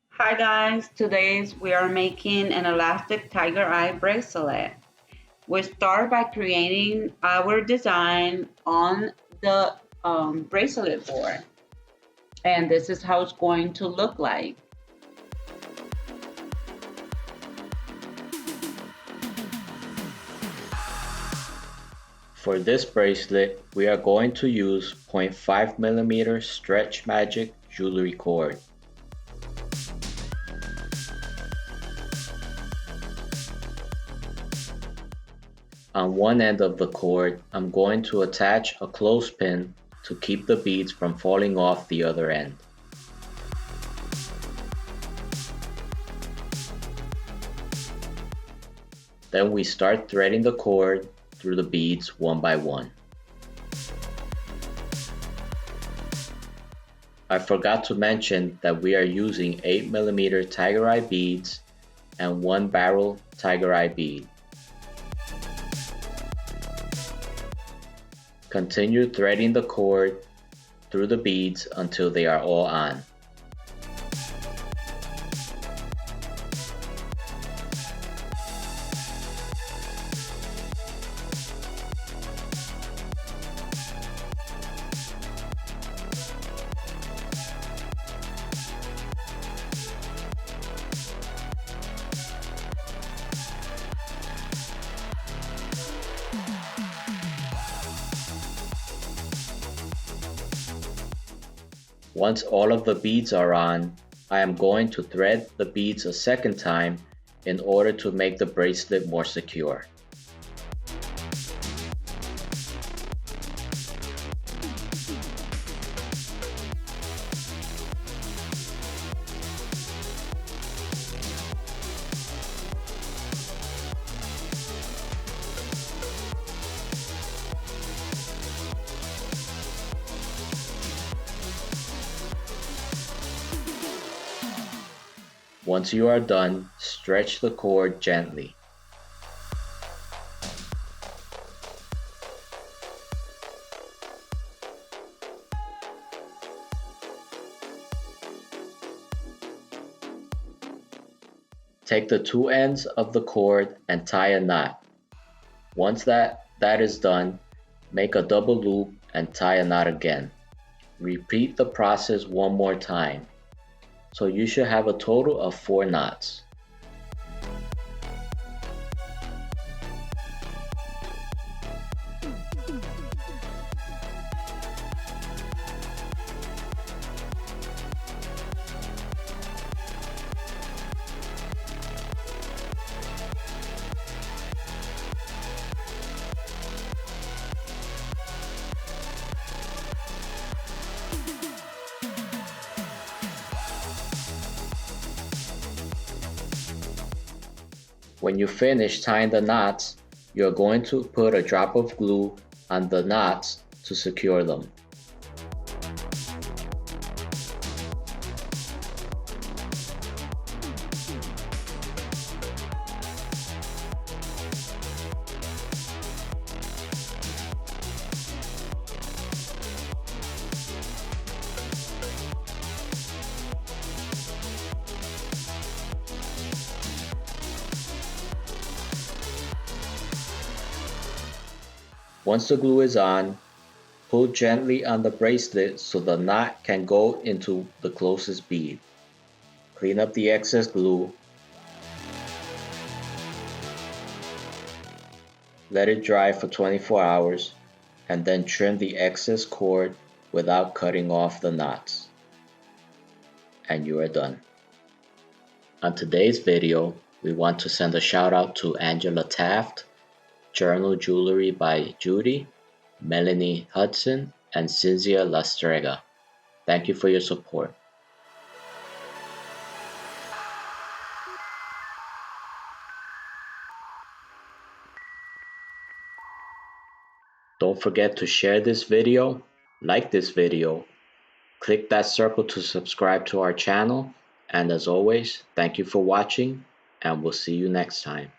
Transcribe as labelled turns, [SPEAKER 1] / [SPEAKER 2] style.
[SPEAKER 1] Hi guys, today we are making an elastic tiger eye bracelet. We start by creating our design on the bracelet board, and this is how it's going to look like.
[SPEAKER 2] For this bracelet, we are going to use 0.5mm Stretch Magic jewelry cord. On one end of the cord, I'm going to attach a clothespin to keep the beads from falling off the other end. Then we start threading the cord through the beads one by one. I forgot to mention that we are using 8mm tiger eye beads and 1 barrel tiger eye bead. Continue threading the cord through the beads until they are all on. Once all of the beads are on, I am going to thread the beads a second time in order to make the bracelet more secure. Once you are done, stretch the cord gently. Take the two ends of the cord and tie a knot. Once that is done, make a double loop and tie a knot again. Repeat the process one more time. So you should have a total of 4 knots. When you finish tying the knots, you're going to put a drop of glue on the knots to secure them. Once the glue is on, pull gently on the bracelet so the knot can go into the closest bead. Clean up the excess glue. Let it dry for 24 hours and then trim the excess cord without cutting off the knots. And you are done. On today's video, we want to send a shout out to Angela Taft, Journal Jewelry by Judy, Melanie Hudson, and Cynthia Lastrega. Thank you for your support. Don't forget to share this video, like this video, click that circle to subscribe to our channel, and as always, thank you for watching, and we'll see you next time.